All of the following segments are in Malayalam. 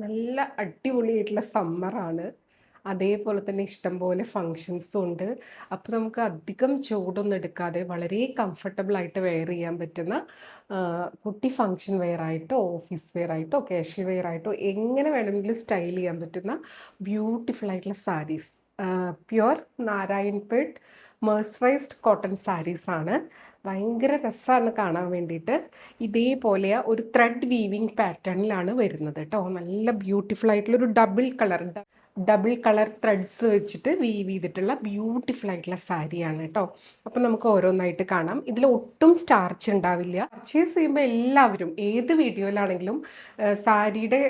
നല്ല അടിപൊളിയായിട്ടുള്ള സമ്മറാണ്. അതേപോലെ തന്നെ ഇഷ്ടംപോലെ ഫങ്ഷൻസും ഉണ്ട്. അപ്പോൾ നമുക്ക് അധികം ചൂടൊന്നും എടുക്കാതെ വളരെ കംഫർട്ടബിൾ ആയിട്ട് വെയർ ചെയ്യാൻ പറ്റുന്ന കുട്ടി ഫങ്ഷൻ വെയർ ആയിട്ടോ ഓഫീസ് വെയർ ആയിട്ടോ കാഷ്വൽ വെയർ ആയിട്ടോ എങ്ങനെ വേണമെങ്കിലും സ്റ്റൈൽ ചെയ്യാൻ പറ്റുന്ന ബ്യൂട്ടിഫുൾ ആയിട്ടുള്ള സാരീസ്. പ്യുവർ നാരായൺപേട്ട് മെഴ്സറൈസ്ഡ് കോട്ടൺ സാരീസ് ആണ്. ഭയങ്കര രസമാണ് കാണാൻ വേണ്ടിയിട്ട്. ഇതേപോലെ ഒരു ത്രെഡ് വീവിങ് പാറ്റേണിലാണ് വരുന്നത് കേട്ടോ. നല്ല ബ്യൂട്ടിഫുൾ ആയിട്ടുള്ള ഒരു ഡബിൾ കളർ ത്രെഡ്സ് വെച്ചിട്ട് വീവ് ചെയ്തിട്ടുള്ള ബ്യൂട്ടിഫുൾ ആയിട്ടുള്ള സാരിയാണ് കേട്ടോ. അപ്പം നമുക്ക് ഓരോന്നായിട്ട് കാണാം. ഇതിൽ ഒട്ടും സ്റ്റാർച്ച് ഉണ്ടാവില്ല. പർച്ചേസ് ചെയ്യുമ്പോൾ എല്ലാവരും ഏത് വീഡിയോയിലാണെങ്കിലും സാരിയുടെ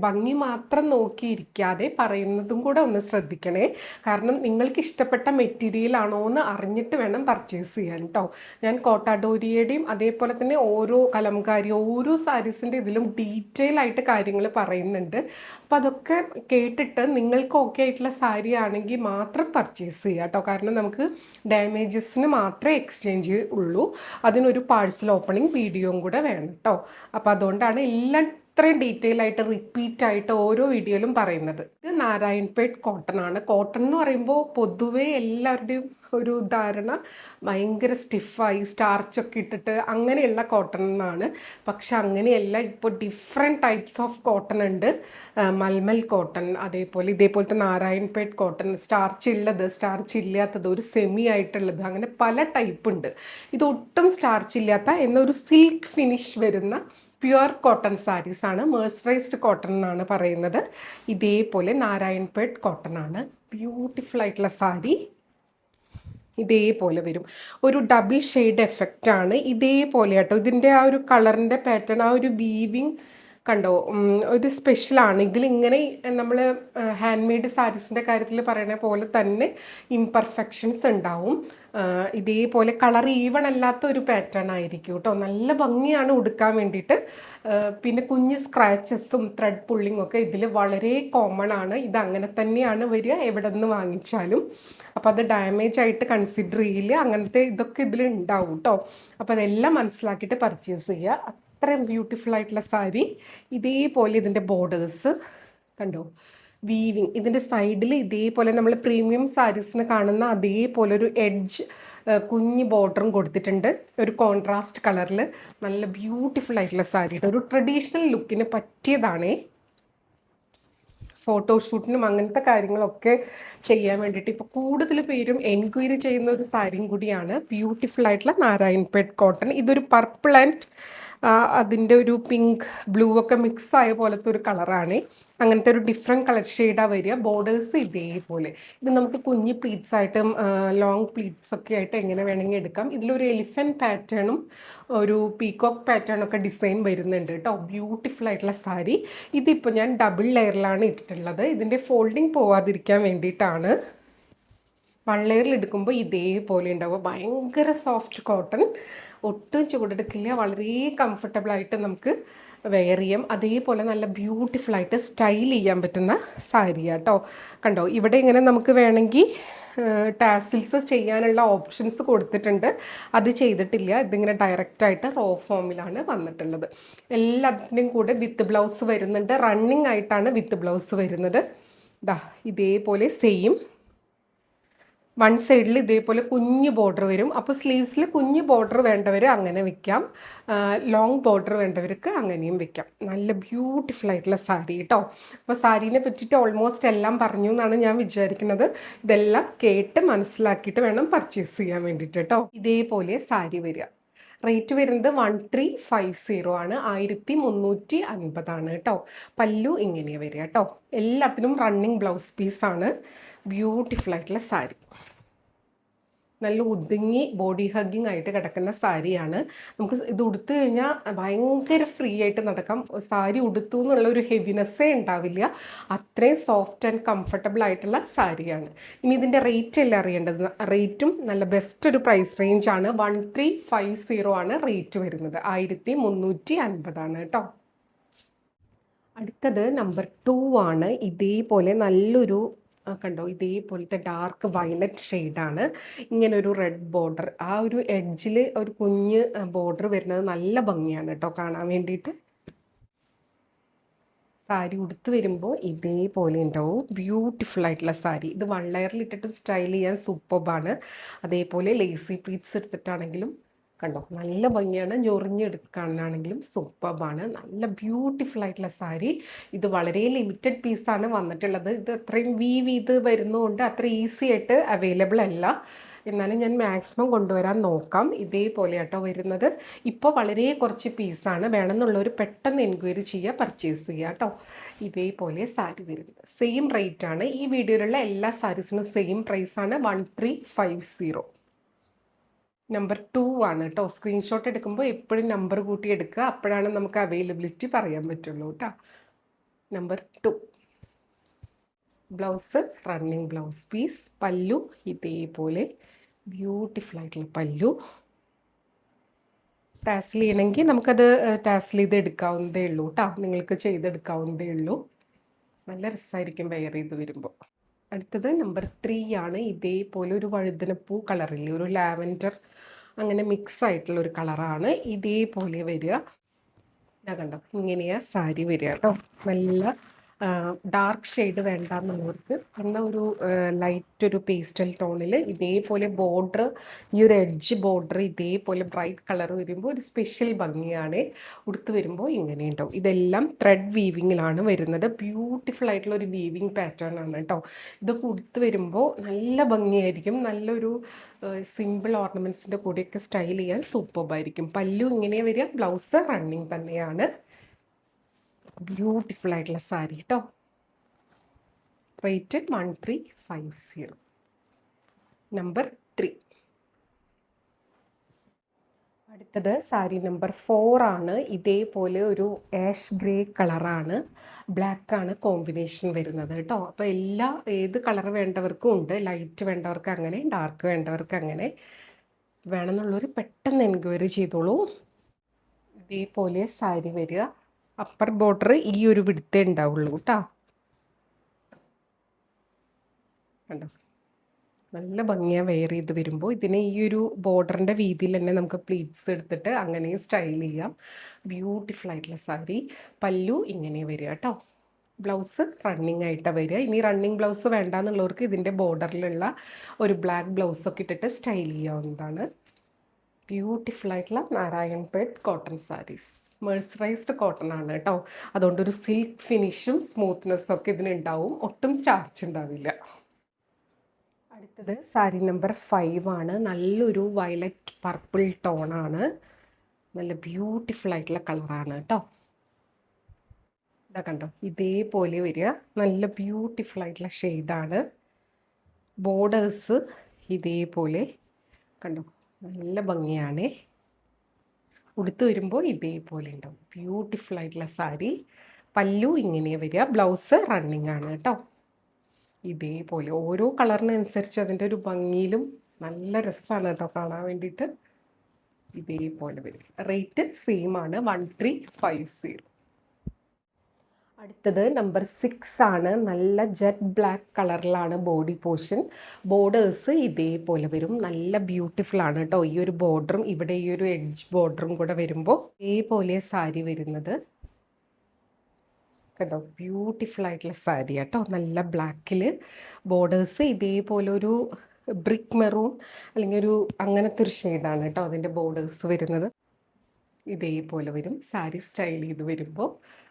ഭംഗി മാത്രം നോക്കിയിരിക്കാതെ പറയുന്നതും കൂടെ ഒന്ന് ശ്രദ്ധിക്കണേ. കാരണം നിങ്ങൾക്ക് ഇഷ്ടപ്പെട്ട മെറ്റീരിയൽ ആണോ എന്ന് അറിഞ്ഞിട്ട് വേണം പർച്ചേസ് ചെയ്യാൻ കേട്ടോ. ഞാൻ കോട്ടാഡോരിയുടെയും അതേപോലെ തന്നെ ഓരോ കലംകാരി ഓരോ സാരീസിൻ്റെ ഇതിലും ഡീറ്റെയിൽ ആയിട്ട് കാര്യങ്ങൾ പറയുന്നുണ്ട്. അപ്പോൾ അതൊക്കെ കേട്ടിട്ട് നിങ്ങൾക്ക് ഓക്കെ ആയിട്ടുള്ള സാരി ആണെങ്കിൽ മാത്രം പർച്ചേസ് ചെയ്യുക കേട്ടോ. കാരണം നമുക്ക് ഡാമേജസിന് മാത്രമേ എക്സ്ചേഞ്ച് ഉള്ളൂ. അതിനൊരു പാഴ്സൽ ഓപ്പണിംഗ് വീഡിയോയും കൂടെ വേണം കേട്ടോ. അപ്പോൾ അതുകൊണ്ടാണ് എല്ലാം ഇത്രയും ഡീറ്റെയിൽ ആയിട്ട് റിപ്പീറ്റ് ആയിട്ട് ഓരോ വീഡിയോയിലും പറയുന്നത്. ഇത് നാരായൺപേട്ട് കോട്ടൺ ആണ്. കോട്ടൺ എന്ന് പറയുമ്പോൾ പൊതുവേ എല്ലാവരുടെയും ഒരു ധാരണ ഭയങ്കര സ്റ്റിഫായി സ്റ്റാർച്ചൊക്കെ ഇട്ടിട്ട് അങ്ങനെയുള്ള കോട്ടൺ എന്നാണ്. പക്ഷെ അങ്ങനെയല്ല. ഇപ്പോൾ ഡിഫറെൻറ്റ് ടൈപ്സ് ഓഫ് കോട്ടൺ ഉണ്ട്. മൽമൽ കോട്ടൺ, ഇതേപോലത്തെ നാരായൺപേട്ട് കോട്ടൺ, സ്റ്റാർച്ച് ഉള്ളത്, സ്റ്റാർച്ച് ഇല്ലാത്തത്, ഒരു സെമി ആയിട്ടുള്ളത്, അങ്ങനെ പല ടൈപ്പ് ഉണ്ട്. ഇതൊട്ടും സ്റ്റാർച്ച് ഇല്ലാത്ത എന്നൊരു സിൽക്ക് ഫിനിഷ് വരുന്ന പ്യുവർ കോട്ടൺ സാരീസ് ആണ്. മേഴ്സറൈസ്ഡ് കോട്ടൺ എന്നാണ് പറയുന്നത്. ഇതേപോലെ നാരായൺപേട്ട് കോട്ടൺ ആണ്. ബ്യൂട്ടിഫുൾ ആയിട്ടുള്ള സാരി ഇതേപോലെ വരും. ഒരു ഡബിൾ ഷെയ്ഡ് എഫക്റ്റ് ആണ്. ഇതേപോലെ കേട്ടോ. ഇതിൻ്റെ ആ ഒരു കളറിൻ്റെ പാറ്റേൺ, ആ ഒരു വീവിങ് കണ്ടോ, ഒരു സ്പെഷ്യലാണ്. ഇതിലിങ്ങനെ നമ്മൾ ഹാൻഡ് മെയ്ഡ് സാരീസിൻ്റെ കാര്യത്തിൽ പറയുന്ന പോലെ തന്നെ ഇംപെർഫെക്ഷൻസ് ഉണ്ടാവും. ഇതേപോലെ കളർ ഈവൺ അല്ലാത്ത ഒരു പാറ്റേൺ ആയിരിക്കും കേട്ടോ. നല്ല ഭംഗിയാണ് ഉടുക്കാൻ വേണ്ടിയിട്ട്. പിന്നെ കുഞ്ഞ് സ്ക്രാച്ചസും ത്രെഡ് പുള്ളിങ്ങും ഒക്കെ ഇതിൽ വളരെ കോമൺ ആണ്. ഇത് അങ്ങനെ തന്നെയാണ് വരിക എവിടെ നിന്ന് വാങ്ങിച്ചാലും. അപ്പോൾ അത് ഡാമേജ് ആയിട്ട് കൺസിഡർ ചെയ്യില്ല. അങ്ങനത്തെ ഇതൊക്കെ ഇതിൽ ഉണ്ടാവും കേട്ടോ. അപ്പോൾ അതെല്ലാം മനസ്സിലാക്കിയിട്ട് പർച്ചേസ് ചെയ്യുക. അത്രയും ബ്യൂട്ടിഫുൾ ആയിട്ടുള്ള സാരി. ഇതേപോലെ ഇതിൻ്റെ ബോർഡേഴ്സ് കണ്ടോ, വീവിങ്. ഇതിൻ്റെ സൈഡിൽ ഇതേപോലെ നമ്മൾ പ്രീമിയം സാരീസിന് കാണുന്ന അതേപോലെ ഒരു എഡ്ജ് കുഞ്ഞ് ബോർഡറും കൊടുത്തിട്ടുണ്ട്. ഒരു കോൺട്രാസ്റ്റ് കളറിൽ നല്ല ബ്യൂട്ടിഫുൾ ആയിട്ടുള്ള സാരി. ഒരു ട്രഡീഷണൽ ലുക്കിന് പറ്റിയതാണേ. ഫോട്ടോഷൂട്ടിനും അങ്ങനത്തെ കാര്യങ്ങളൊക്കെ ചെയ്യാൻ വേണ്ടിയിട്ട് ഇപ്പോൾ കൂടുതൽ പേരും എൻക്വയറി ചെയ്യുന്ന ഒരു സാരിയും കൂടിയാണ്. ബ്യൂട്ടിഫുൾ ആയിട്ടുള്ള നാരായൺപേട്ട് കോട്ടൺ. ഇതൊരു പർപ്പിൾ ആൻഡ് അതിൻ്റെ ഒരു പിങ്ക് ബ്ലൂ ഒക്കെ മിക്സ് ആയ പോലത്തെ ഒരു കളറാണ്. അങ്ങനത്തെ ഒരു ഡിഫറെൻറ്റ് കളർ ഷെയ്ഡാണ് വരിക. ബോർഡേഴ്സ് ഇതേപോലെ. ഇത് നമുക്ക് കുഞ്ഞ് പ്ലീറ്റ്സ് ആയിട്ടും ലോങ് പ്ലീറ്റ്സ് ഒക്കെ ആയിട്ട് എങ്ങനെ വേണമെങ്കിൽ എടുക്കാം. ഇതിലൊരു എലിഫൻറ്റ് പാറ്റേണും ഒരു പീകോക്ക് പാറ്റേണൊക്കെ ഡിസൈൻ വരുന്നുണ്ട് കേട്ടോ. ബ്യൂട്ടിഫുൾ ആയിട്ടുള്ള സാരി. ഇതിപ്പോൾ ഞാൻ ഡബിൾ ലെയറിലാണ് ഇട്ടിട്ടുള്ളത്. ഇതിൻ്റെ ഫോൾഡിങ് പോവാതിരിക്കാൻ വേണ്ടിയിട്ടാണ്. വൺ ലെയറിൽ എടുക്കുമ്പോൾ ഇതേപോലെ ഉണ്ടാവുക. ഭയങ്കര സോഫ്റ്റ് കോട്ടൺ, ഒട്ടും ചൂടെടുക്കില്ല. വളരെ കംഫർട്ടബിളായിട്ട് നമുക്ക് വെയർ ചെയ്യാം. അതേപോലെ നല്ല ബ്യൂട്ടിഫുള്ളായിട്ട് സ്റ്റൈൽ ചെയ്യാൻ പറ്റുന്ന സാരിയാണ് കേട്ടോ. കണ്ടോ, ഇവിടെ ഇങ്ങനെ നമുക്ക് വേണമെങ്കിൽ ടാസിൽസ് ചെയ്യാനുള്ള ഓപ്ഷൻസ് കൊടുത്തിട്ടുണ്ട്. അത് ചെയ്തിട്ടില്ല. ഇതിങ്ങനെ ഡയറക്റ്റായിട്ട് റോ ഫോമിലാണ് വന്നിട്ടുള്ളത്. എല്ലാത്തിൻ്റെയും കൂടെ വിത്ത് ബ്ലൗസ് വരുന്നുണ്ട്. റണ്ണിങ് ആയിട്ടാണ് വിത്ത് ബ്ലൗസ് വരുന്നത്. ഇതേപോലെ സെയിം വൺ സൈഡിൽ ഇതേപോലെ കുഞ്ഞ് ബോർഡർ വരും. അപ്പോൾ സ്ലീവ്സിൽ കുഞ്ഞ് ബോർഡർ വേണ്ടവർ അങ്ങനെ വെക്കാം, ലോങ് ബോർഡർ വേണ്ടവർക്ക് അങ്ങനെയും വെക്കാം. നല്ല ബ്യൂട്ടിഫുൾ ആയിട്ടുള്ള സാരി കേട്ടോ. അപ്പോൾ സാരീനെ പറ്റിയിട്ട് ഓൾമോസ്റ്റ് എല്ലാം പറഞ്ഞു എന്നാണ് ഞാൻ വിചാരിക്കുന്നത്. ഇതെല്ലാം കേട്ട് മനസ്സിലാക്കിയിട്ട് വേണം പർച്ചേസ് ചെയ്യാൻ വേണ്ടിയിട്ട് കേട്ടോ. ഇതേപോലെ സാരി വരിക. റേറ്റ് വരുന്നത് 1350 ആണ്. 1350 കേട്ടോ. പല്ലു ഇങ്ങനെയാണ് വരിക കേട്ടോ. എല്ലാത്തിനും റണ്ണിങ് ബ്ലൗസ് പീസാണ്. ബ്യൂട്ടിഫുൾ ആയിട്ടുള്ള സാരി. നല്ല ഒതുങ്ങി ബോഡി ഹഗ്ഗിങ് ആയിട്ട് കിടക്കുന്ന സാരിയാണ്. നമുക്ക് ഇത് ഉടുത്തു കഴിഞ്ഞാൽ ഭയങ്കര ഫ്രീ ആയിട്ട് നടക്കാം. സാരി ഉടുത്തു എന്നുള്ള ഒരു ഹെവിനെസ്സേ ഉണ്ടാവില്ല. അത്രയും സോഫ്റ്റ് ആൻഡ് കംഫർട്ടബിൾ ആയിട്ടുള്ള സാരിയാണ്. ഇനി ഇതിൻ്റെ റേറ്റ് അല്ല അറിയേണ്ടത്. റേറ്റും നല്ല ബെസ്റ്റ് ഒരു പ്രൈസ് റേഞ്ചാണ്. 1350 ആണ് റേറ്റ് വരുന്നത്. 1350 കേട്ടോ. അടുത്തത് നമ്പർ 2 ആണ്. ഇതേപോലെ നല്ലൊരു കണ്ടോ, ഇതേപോലത്തെ ഡാർക്ക് വയലറ്റ് ഷെയ്ഡാണ്. ഇങ്ങനൊരു റെഡ് ബോർഡർ, ആ ഒരു എഡ്ജിൽ ഒരു കുഞ്ഞ് ബോർഡർ വരുന്നത് നല്ല ഭംഗിയാണ് കേട്ടോ കാണാൻ വേണ്ടിയിട്ട്. സാരി ഉടുത്ത് വരുമ്പോൾ ഇതേപോലെ ഉണ്ടാവും. ബ്യൂട്ടിഫുൾ ആയിട്ടുള്ള സാരി. ഇത് വൺ ലെയറിൽ ഇട്ടിട്ട് സ്റ്റൈൽ ചെയ്യാൻ സൂപ്പർബാണ്. അതേപോലെ ലേസി പ്ലീറ്റ്സ് എടുത്തിട്ടാണെങ്കിലും കണ്ടോ നല്ല ഭംഗിയാണ്. ഞൊറിഞ്ഞെടുക്കാനാണെങ്കിലും സൂപ്പർബാണ്. നല്ല ബ്യൂട്ടിഫുൾ ആയിട്ടുള്ള സാരി. ഇത് വളരെ ലിമിറ്റഡ് പീസാണ് വന്നിട്ടുള്ളത്. ഇത് അത്രയും വീവ് ചെയ്ത് വരുന്നതുകൊണ്ട് അത്ര ഈസി ആയിട്ട് അവൈലബിൾ അല്ല. എന്നാലും ഞാൻ മാക്സിമം കൊണ്ടുവരാൻ നോക്കാം. ഇതേപോലെ ആട്ടോ വരുന്നത്. ഇപ്പോൾ വളരെ കുറച്ച് പീസാണ്. വേണമെന്നുള്ളവർ പെട്ടെന്ന് എൻക്വയറി ചെയ്യുക, പർച്ചേസ് ചെയ്യുക കേട്ടോ. ഇതേപോലെ സാരി വരുന്നത് സെയിം റേറ്റ് ആണ്. ഈ വീഡിയോയിലുള്ള എല്ലാ സാരീസിനും സെയിം പ്രൈസാണ്. 1350. നമ്പർ 2 ആണ് കേട്ടോ. സ്ക്രീൻഷോട്ട് എടുക്കുമ്പോൾ എപ്പോഴും നമ്പർ കൂട്ടി എടുക്കുക. അപ്പോഴാണ് നമുക്ക് അവൈലബിലിറ്റി പറയാൻ പറ്റുള്ളൂ കേട്ടോ. Number 2. Blouse running blouse piece. പല്ലു ഇതേപോലെ ബ്യൂട്ടിഫുൾ ആയിട്ടുള്ള പല്ലു. ടാസിൽ ചെയ്യണമെങ്കിൽ നമുക്കത് ടാസിൽ ചെയ്ത് എടുക്കാവുന്നതേ ഉള്ളൂ കേട്ടോ. നിങ്ങൾക്ക് ചെയ്തെടുക്കാവുന്നതേ ഉള്ളൂ. നല്ല രസമായിരിക്കും വെയർ ചെയ്ത് വരുമ്പോൾ. അടുത്തത് നമ്പർ 3 ആണ്. ഇതേപോലെ ഒരു വഴുതനപ്പൂ കളറില്ലേ, ഒരു ലാവൻഡർ അങ്ങനെ മിക്സ് ആയിട്ടുള്ള ഒരു കളറാണ്. ഇതേപോലെ വരിക. ഞാൻ കണ്ടോ ഇങ്ങനെയാ സാരി വരിക കേട്ടോ. നല്ല ഡാർക്ക് ഷെയ്ഡ് വേണ്ട എന്നുള്ളവർക്ക് എന്നാൽ ഒരു ലൈറ്റ് ഒരു പേസ്റ്റൽ ടോണിൽ ഇതേപോലെ ബോർഡർ, ഈ ഒരു എഡ്ജ് ബോർഡർ ഇതേപോലെ ബ്രൈറ്റ് കളർ വരുമ്പോൾ ഒരു സ്പെഷ്യൽ ഭംഗിയാണ്. ഉടുത്ത് വരുമ്പോൾ ഇങ്ങനെ ഉണ്ടാവും. ഇതെല്ലാം ത്രെഡ് വീവിങ്ങിലാണ് വരുന്നത്. ബ്യൂട്ടിഫുൾ ആയിട്ടുള്ള ഒരു വീവിങ് പാറ്റേൺ ആണ് കേട്ടോ. ഇതൊക്കെ ഉടുത്ത് വരുമ്പോൾ നല്ല ഭംഗിയായിരിക്കും. നല്ലൊരു സിമ്പിൾ ഓർണമെൻറ്റ്സിൻ്റെ കൂടെയൊക്കെ സ്റ്റൈൽ ചെയ്യാൻ സൂപ്പർബായിരിക്കും. പല്ലു ഇങ്ങനെ വരിക. ബ്ലൗസ് റണ്ണിങ് തന്നെയാണ്. ബ്യൂട്ടിഫുൾ ആയിട്ടുള്ള സാരി കേട്ടോ. റേറ്റ് 1350. നമ്പർ 3. അടുത്തത് സാരി നമ്പർ 4 ആണ്. ഇതേപോലെ ഒരു ആഷ് ഗ്രേ കളറാണ്, ബ്ലാക്കാണ് കോമ്പിനേഷൻ വരുന്നത് കേട്ടോ. അപ്പോൾ ഏത് കളർ വേണ്ടവർക്കും ഉണ്ട്. ലൈറ്റ് വേണ്ടവർക്ക് അങ്ങനെ, ഡാർക്ക് വേണ്ടവർക്ക് അങ്ങനെ. വേണമെന്നുള്ളവർ പെട്ടെന്ന് എൻക്വയറി ചെയ്തോളൂ. ഇതേപോലെ സാരി വരിക. അപ്പർ ബോർഡർ ഈ ഒരു വിടുത്തേ ഉണ്ടാവുള്ളൂ കേട്ടോ. കണ്ടോ നല്ല ഭംഗിയാണ് വെയർ ചെയ്ത് വരുമ്പോൾ. ഇതിനെ ഈ ഒരു ബോർഡറിൻ്റെ വീതിയിൽ തന്നെ നമുക്ക് പ്ലീറ്റ്സ് എടുത്തിട്ട് അങ്ങനെയും സ്റ്റൈൽ ചെയ്യാം. ബ്യൂട്ടിഫുൾ ആയിട്ടുള്ള സാരി. പല്ലു ഇങ്ങനെ വരിക കേട്ടോ. ബ്ലൗസ് റണ്ണിങ് ആയിട്ടാണ് വരിക. ഇനി റണ്ണിങ് ബ്ലൗസ് വേണ്ടാന്നുള്ളവർക്ക് ഇതിൻ്റെ ബോർഡറിലുള്ള ഒരു ബ്ലാക്ക് ബ്ലൗസൊക്കെ ഇട്ടിട്ട് സ്റ്റൈൽ ചെയ്യാവുന്നതാണ്. ബ്യൂട്ടിഫുൾ ആയിട്ടുള്ള നാരായൺപേട്ട് കോട്ടൺ സാരീസ്. മെഴ്സറൈസ്ഡ് കോട്ടൺ ആണ് കേട്ടോ. അതുകൊണ്ടൊരു സിൽക്ക് ഫിനിഷും സ്മൂത്ത്നെസ്സും ഒക്കെ ഇതിനുണ്ടാവും. ഒട്ടും സ്റ്റാർച്ച് ഉണ്ടാവില്ല. അടുത്തത് സാരി നമ്പർ 5 ആണ്. നല്ലൊരു വയലറ്റ് പർപ്പിൾ ടോണാണ്. നല്ല ബ്യൂട്ടിഫുൾ ആയിട്ടുള്ള കളറാണ് കേട്ടോ. ഇതാ കണ്ടോ ഇതേപോലെ വരിക. നല്ല ബ്യൂട്ടിഫുൾ ആയിട്ടുള്ള ഷെയ്ഡാണ്. ബോർഡേഴ്സ് ഇതേപോലെ കണ്ടോ നല്ല ഭംഗിയാണ്. ഉടുത്ത് വരുമ്പോൾ ഇതേപോലെ ഉണ്ടാവും. ബ്യൂട്ടിഫുൾ ആയിട്ടുള്ള സാരി. പല്ലു ഇങ്ങനെ വരിക. ബ്ലൗസ് റണ്ണിങ് ആണ് കേട്ടോ. ഇതേപോലെ ഓരോ കളറിനനുസരിച്ച് അതിൻ്റെ ഒരു ഭംഗിയിലും നല്ല രസമാണ് കേട്ടോ കാണാൻ വേണ്ടിയിട്ട്. ഇതേപോലെ വരും. റേറ്റ് സെയിം ആണ് 1350. അടുത്തത് നമ്പർ 6 ആണ്. നല്ല ജെറ്റ് ബ്ലാക്ക് കളറിലാണ് ബോഡി പോർഷൻ. ബോർഡേഴ്സ് ഇതേപോലെ വരും. നല്ല ബ്യൂട്ടിഫുൾ ആണ് കേട്ടോ. ഈ ഒരു ബോർഡറും ഇവിടെ ഈ ഒരു എഡ്ജ് ബോർഡറും കൂടെ വരുമ്പോൾ ഇതേപോലെ സാരി വരുന്നത് കേട്ടോ. ബ്യൂട്ടിഫുൾ ആയിട്ടുള്ള സാരി കേട്ടോ. നല്ല ബ്ലാക്കിൽ ബോർഡേഴ്സ് ഇതേപോലെ ഒരു ബ്രിക്ക് മെറൂൺ അല്ലെങ്കിൽ ഒരു അങ്ങനത്തെ ഒരു ഷെയ്ഡാണ് കേട്ടോ അതിൻ്റെ ബോർഡേഴ്സ് വരുന്നത്. ഇതേപോലെ വരും സാരി സ്റ്റൈൽ ചെയ്ത് വരുമ്പോൾ.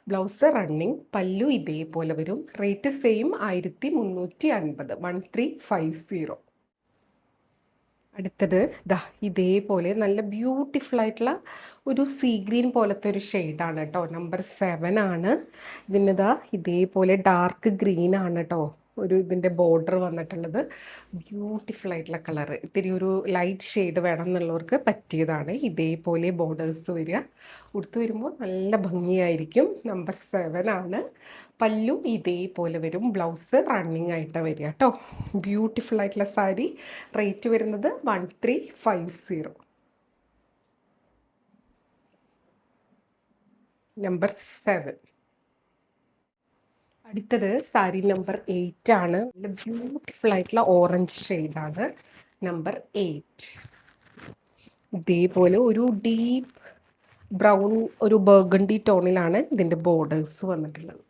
Blouse running. പല്ലു ഇതേപോലെ വരും. Rate same 1350. 1350. അടുത്തത് ഇതേപോലെ നല്ല ബ്യൂട്ടിഫുൾ ആയിട്ടുള്ള ഒരു സീ ഗ്രീൻ പോലത്തെ ഒരു ഷെയ്ഡാണ് കേട്ടോ. നമ്പർ 7 ആണ്. ഇതിന് ഇതേപോലെ ഡാർക്ക് ഗ്രീൻ ആണ് കേട്ടോ ഇതിൻ്റെ ബോർഡർ വന്നിട്ടുള്ളത്. ബ്യൂട്ടിഫുൾ ആയിട്ടുള്ള കളർ. ഇത്തിരി ഒരു ലൈറ്റ് ഷെയ്ഡ് വേണം എന്നുള്ളവർക്ക് പറ്റിയതാണ്. ഇതേപോലെ ബോർഡേഴ്സ് വരിക. ഉടുത്ത് വരുമ്പോൾ നല്ല ഭംഗിയായിരിക്കും. നമ്പർ 7 ആണ്. പല്ലു ഇതേപോലെ വരും. ബ്ലൗസ് റണ്ണിങ് ആയിട്ട് വരിക കേട്ടോ. ബ്യൂട്ടിഫുൾ ആയിട്ടുള്ള സാരി. റേറ്റ് വരുന്നത് 1350. നമ്പർ 7. അടുത്തത് സാരി നമ്പർ 8 ആണ്. നല്ല ബ്യൂട്ടിഫുൾ ആയിട്ടുള്ള ഓറഞ്ച് ഷെയ്ഡാണ്. നമ്പർ 8. ഇതേപോലെ ഒരു ഡീപ്പ് ബ്രൗൺ ഒരു ബർഗണ്ടി ടോണിലാണ് ഇതിൻ്റെ ബോർഡേഴ്സ് വന്നിട്ടുള്ളത്.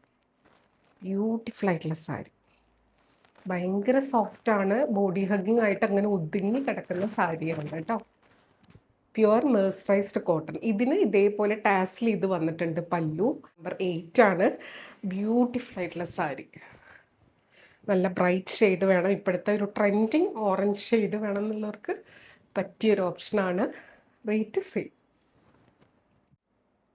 ബ്യൂട്ടിഫുൾ ആയിട്ടുള്ള സാരി, ഭയങ്കര സോഫ്റ്റാണ്, ബോഡി ഹഗ്ഗിങ് ആയിട്ട് അങ്ങനെ ഒതുങ്ങി കിടക്കുന്ന സാരിയാണ് കേട്ടോ. Pure mercerised cotton. ഇതിന് ഇതേപോലെ ടാസിൽ ഇത് വന്നിട്ടുണ്ട്. പല്ലു നമ്പർ 8 ആണ്. ബ്യൂട്ടിഫുൾ ആയിട്ടുള്ള സാരി, നല്ല ബ്രൈറ്റ് ഷെയ്ഡ് വേണം, ഇപ്പോഴത്തെ ഒരു ട്രെൻഡിങ് ഓറഞ്ച് ഷെയ്ഡ് വേണം എന്നുള്ളവർക്ക് പറ്റിയൊരു ഓപ്ഷനാണ്. Rate same.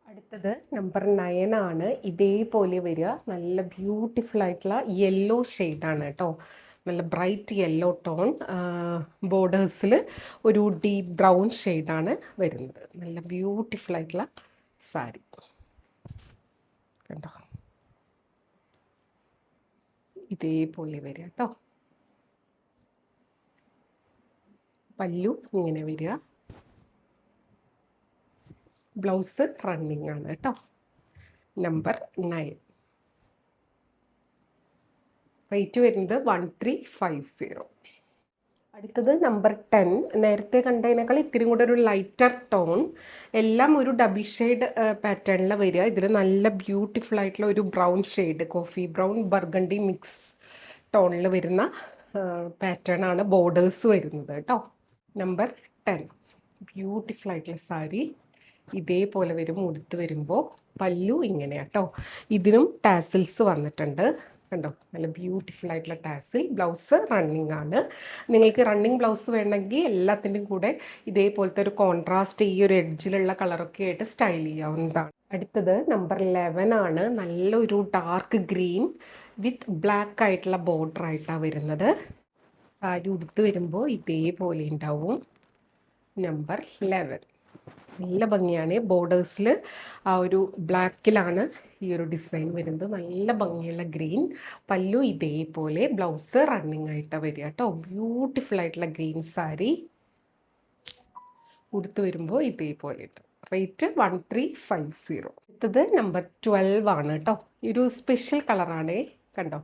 അടുത്തത് നമ്പർ 9 ആണ്. ഇതേപോലെ വരിക, നല്ല ബ്യൂട്ടിഫുൾ ആയിട്ടുള്ള യെല്ലോ ഷെയ്ഡാണ് കേട്ടോ. നല്ല ബ്രൈറ്റ് യെല്ലോ ടോൺ, ബോർഡേഴ്സിൽ ഒരു ഡീപ്പ് ബ്രൗൺ ഷെയ്ഡാണ് വരുന്നത്. നല്ല ബ്യൂട്ടിഫുൾ ആയിട്ടുള്ള സാരി കണ്ടോ, ഇതേപോലെ വരിക കേട്ടോ. പല്ലു ഇങ്ങനെ വരിക, ബ്ലൗസ് റണ്ണിങ് ആണ് കേട്ടോ. നമ്പർ 9, റേറ്റ് വരുന്നത് 1350. അടുത്തത് നമ്പർ 10. നേരത്തെ കണ്ടതിനേക്കാൾ ഇത്തിരി കൂടെ ഒരു ലൈറ്റർ ടോൺ, എല്ലാം ഒരു ഡബിൾ ഷെയ്ഡ് പാറ്റേണിൽ വരിക. ഇതിൽ നല്ല ബ്യൂട്ടിഫുൾ ആയിട്ടുള്ള ഒരു brown shade, coffee brown burgundy mix ടോണിൽ വരുന്ന പാറ്റേൺ ആണ് ബോർഡേഴ്സ് വരുന്നത് കേട്ടോ. നമ്പർ 10, ബ്യൂട്ടിഫുൾ ആയിട്ടുള്ള സാരി, ഇതേപോലെ വരും ഉടുത്ത് വരുമ്പോൾ. പല്ലു ഇങ്ങനെയാട്ടോ, ഇതിനും ടാസിൽസ് വന്നിട്ടുണ്ട് കണ്ടോ, നല്ല ബ്യൂട്ടിഫുൾ ആയിട്ടുള്ള ടാസിൽ. ബ്ലൗസ് റണ്ണിങ് ആണ്. നിങ്ങൾക്ക് റണ്ണിങ് ബ്ലൗസ് വേണമെങ്കിൽ എല്ലാത്തിൻ്റെയും കൂടെ ഇതേപോലത്തെ ഒരു കോൺട്രാസ്റ്റ് ഈ ഒരു എഡ്ജിലുള്ള കളറൊക്കെ ആയിട്ട് സ്റ്റൈൽ ചെയ്യാവുന്നതാണ്. അടുത്തത് നമ്പർ 11 ആണ്. നല്ലൊരു ഡാർക്ക് ഗ്രീൻ വിത്ത് ബ്ലാക്ക് ആയിട്ടുള്ള ബോർഡർ ആയിട്ടാണ് വരുന്നത്. സാരി ഉടുത്ത് വരുമ്പോൾ ഇതേപോലെ ഉണ്ടാവും. നമ്പർ 11, നല്ല ഭംഗിയാണ്. ബോർഡേഴ്സിൽ ആ ഒരു ബ്ലാക്കിലാണ് ഈ ഒരു ഡിസൈൻ വരുന്നത്. നല്ല ഭംഗിയുള്ള ഗ്രീൻ. പല്ലു ഇതേപോലെ, ബ്ലൗസ് റണ്ണിങ് ആയിട്ടാണ് വരിക കേട്ടോ. ബ്യൂട്ടിഫുൾ ആയിട്ടുള്ള ഗ്രീൻ സാരി ഉടുത്ത് വരുമ്പോൾ ഇതേപോലെ ഇട്ട്. റേറ്റ് 1350. അടുത്തത് നമ്പർ 12 ആണ് കേട്ടോ. ഒരു സ്പെഷ്യൽ കളറാണേ കണ്ടോ.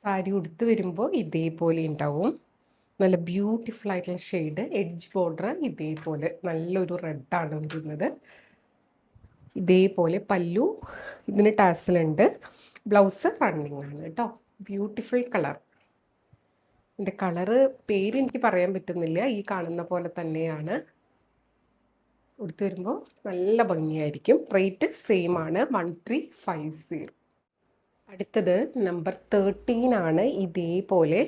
സാരി ഉടുത്ത് വരുമ്പോൾ ഇതേപോലെ ഉണ്ടാവും. നല്ല ബ്യൂട്ടിഫുൾ ആയിട്ടുള്ള ഷെയ്ഡ്, എഡ്ജ് ബോർഡർ ഇതേപോലെ നല്ലൊരു റെഡാണ് വരുന്നത്. ഇതേപോലെ പല്ലു, ഇതിന് ടാസലുണ്ട്, ബ്ലൗസ് റണ്ണിങ് ആണ് കേട്ടോ. Beautiful colour. ഇതിൻ്റെ കളറ് പേര് എനിക്ക് പറയാൻ പറ്റുന്നില്ല, ഈ കാണുന്ന പോലെ തന്നെയാണ്. ഉടുത്ത് വരുമ്പോൾ നല്ല ഭംഗിയായിരിക്കും. റേറ്റ് സെയിം ആണ്, 1350. അടുത്തത് നമ്പർ 13 ആണ്. ഇതേപോലെ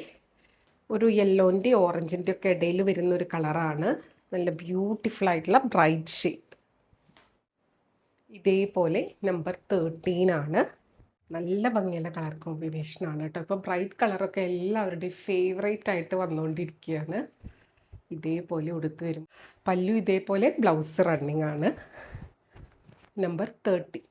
ഒരു യെല്ലോൻ്റെ ഓറഞ്ചിൻ്റെ ഒക്കെ ഇടയിൽ വരുന്ന ഒരു കളറാണ്. നല്ല ബ്യൂട്ടിഫുൾ ആയിട്ടുള്ള ബ്രൈറ്റ് ഷെയ്ഡ്. ഇതേപോലെ നമ്പർ 13 ആണ്. നല്ല ഭംഗിയുള്ള കളർ കോമ്പിനേഷനാണ് കേട്ടോ. ഇപ്പോൾ ബ്രൈറ്റ് കളറൊക്കെ എല്ലാവരുടെയും ഫേവറേറ്റ് ആയിട്ട് വന്നുകൊണ്ടിരിക്കുകയാണ്. ഇതേപോലെ ഉടുത്ത് വരും. പല്ലു ഇതേപോലെ, ബ്ലൗസ് റണ്ണിങ് ആണ്. നമ്പർ 30.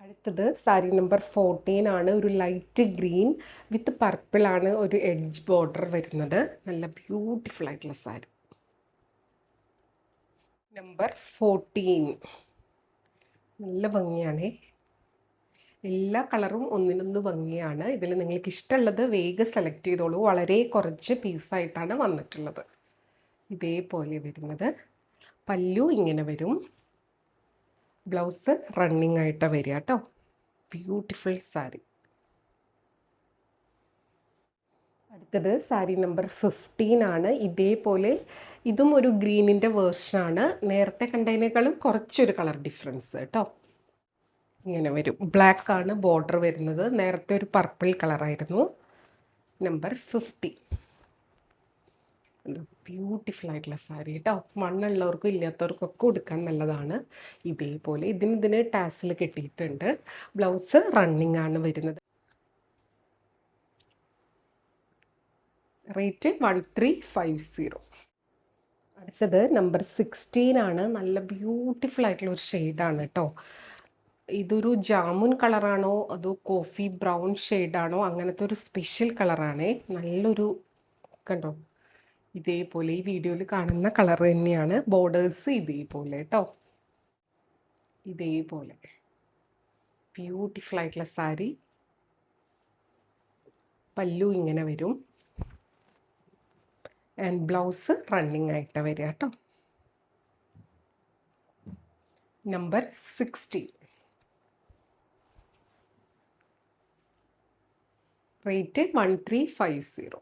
അടുത്തത് സാരി നമ്പർ 14 ആണ്. ഒരു ലൈറ്റ് ഗ്രീൻ വിത്ത് പർപ്പിളാണ് ഒരു എഡ്ജ് ബോർഡർ വരുന്നത്. നല്ല ബ്യൂട്ടിഫുൾ ആയിട്ടുള്ള സാരി. നമ്പർ 14, നല്ല ഭംഗിയാണ്. എല്ലാ കളറും ഒന്നിനൊന്ന് ഭംഗിയാണ്. ഇതിൽ നിങ്ങൾക്ക് ഇഷ്ടമുള്ളത് വേഗം സെലക്ട് ചെയ്തോളൂ. വളരെ കുറച്ച് പീസായിട്ടാണ് വന്നിട്ടുള്ളത്. ഇതേപോലെ വരുന്നത്. പല്ലു ഇങ്ങനെ വരും, ബ്ലൗസ് റണ്ണിങ് ആയിട്ടാണ് വരിക കേട്ടോ. ബ്യൂട്ടിഫുൾ സാരി. അടുത്തത് സാരി നമ്പർ 15 ആണ്. ഇതേപോലെ ഇതും ഒരു ഗ്രീനിൻ്റെ വേർഷനാണ്. നേരത്തെ കണ്ടതിനേക്കാളും കുറച്ചൊരു കളർ ഡിഫറൻസ് കേട്ടോ. ഇങ്ങനെ വരും. ബ്ലാക്ക് ആണ് ബോർഡർ വരുന്നത്. നേരത്തെ ഒരു പർപ്പിൾ കളറായിരുന്നു. നമ്പർ 50. ബ്യൂട്ടിഫുൾ ആയിട്ടുള്ള സാരി കേട്ടോ. മണ്ണുള്ളവർക്കും ഇല്ലാത്തവർക്കൊക്കെ കൊടുക്കാൻ നല്ലതാണ്. ഇതേപോലെ ഇതിന് ടാസിൽ കെട്ടിയിട്ടുണ്ട്. ബ്ലൗസ് റണ്ണിങ് ആണ് വരുന്നത്. റേറ്റ് 1350. അടുത്തത് നമ്പർ 16 ആണ്. നല്ല ബ്യൂട്ടിഫുൾ ആയിട്ടുള്ള ഒരു ഷെയ്ഡാണ് കേട്ടോ. ഇതൊരു ജാമുൻ കളറാണോ അതോ കോഫി ബ്രൗൺ ഷെയ്ഡാണോ, അങ്ങനത്തെ ഒരു സ്പെഷ്യൽ കളറാണേ. നല്ലൊരു കണ്ടോ, ഇതേപോലെ ഈ വീഡിയോയിൽ കാണുന്ന കളർ തന്നെയാണ്. ബോർഡേഴ്സ് ഇതേപോലെ കേട്ടോ. ഇതേപോലെ ബ്യൂട്ടിഫുൾ ആയിട്ടുള്ള സാരി. പല്ലു ഇങ്ങനെ വരും ആൻഡ് ബ്ലൗസ് റണ്ണിങ് ആയിട്ട് വരിക കേട്ടോ. നമ്പർ 60. റേറ്റ് 1350.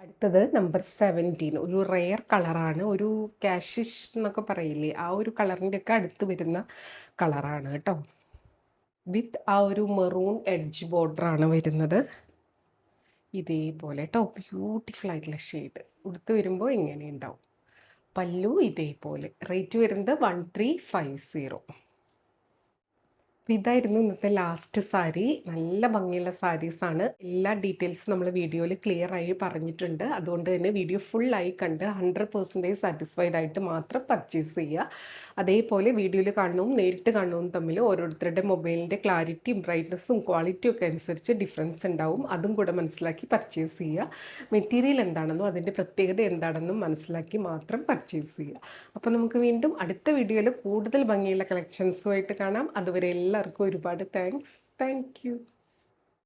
അടുത്തത് നമ്പർ 17, ഒരു റെയർ കളറാണ്, ഒരു കാഷിഷ് എന്നൊക്കെ പറയില്ലേ, ആ ഒരു കളറിൻ്റെ ഒക്കെ അടുത്ത് വരുന്ന കളറാണ് കേട്ടോ. വിത്ത് ആ ഒരു മെറൂൺ എഡ്ജ് ബോർഡറാണ് വരുന്നത്. ഇതേപോലെ കേട്ടോ, ബ്യൂട്ടിഫുൾ ആയിട്ടുള്ള ഷെയ്ഡ്. ഉടുത്ത് വരുമ്പോൾ ഇങ്ങനെ ഉണ്ടാവും. പല്ലു ഇതേപോലെ. റേറ്റ് വരുന്നത് 1350. ഇതായിരുന്നു ഇന്നത്തെ ലാസ്റ്റ് സാരി. നല്ല ഭംഗിയുള്ള സാരീസാണ്. എല്ലാ ഡീറ്റെയിൽസും നമ്മൾ വീഡിയോയിൽ ക്ലിയർ ആയി പറഞ്ഞിട്ടുണ്ട്. അതുകൊണ്ട് തന്നെ വീഡിയോ ഫുള്ളായി കണ്ട് 100% സാറ്റിസ്ഫൈഡ് ആയിട്ട് മാത്രം പർച്ചേസ് ചെയ്യുക. അതേപോലെ വീഡിയോയിൽ കാണുന്നതും നേരിട്ട് കാണുന്നതും തമ്മിൽ ഓരോരുത്തരുടെ മൊബൈലിൻ്റെ ക്ലാരിറ്റിയും ബ്രൈറ്റ്നസ്സും ക്വാളിറ്റിയും ഒക്കെ അനുസരിച്ച് ഡിഫറൻസ് ഉണ്ടാവും. അതും കൂടെ മനസ്സിലാക്കി പർച്ചേസ് ചെയ്യുക. മെറ്റീരിയൽ എന്താണെന്നും അതിൻ്റെ പ്രത്യേകത എന്താണെന്നും മനസ്സിലാക്കി മാത്രം പർച്ചേസ് ചെയ്യുക. അപ്പോൾ നമുക്ക് വീണ്ടും അടുത്ത വീഡിയോയിൽ കൂടുതൽ ഭംഗിയുള്ള കളക്ഷൻസുമായിട്ട് കാണാം. അതുവരെ എല്ലാവർക്കും ഒരുപാട് താങ്ക്സ്. Thank you.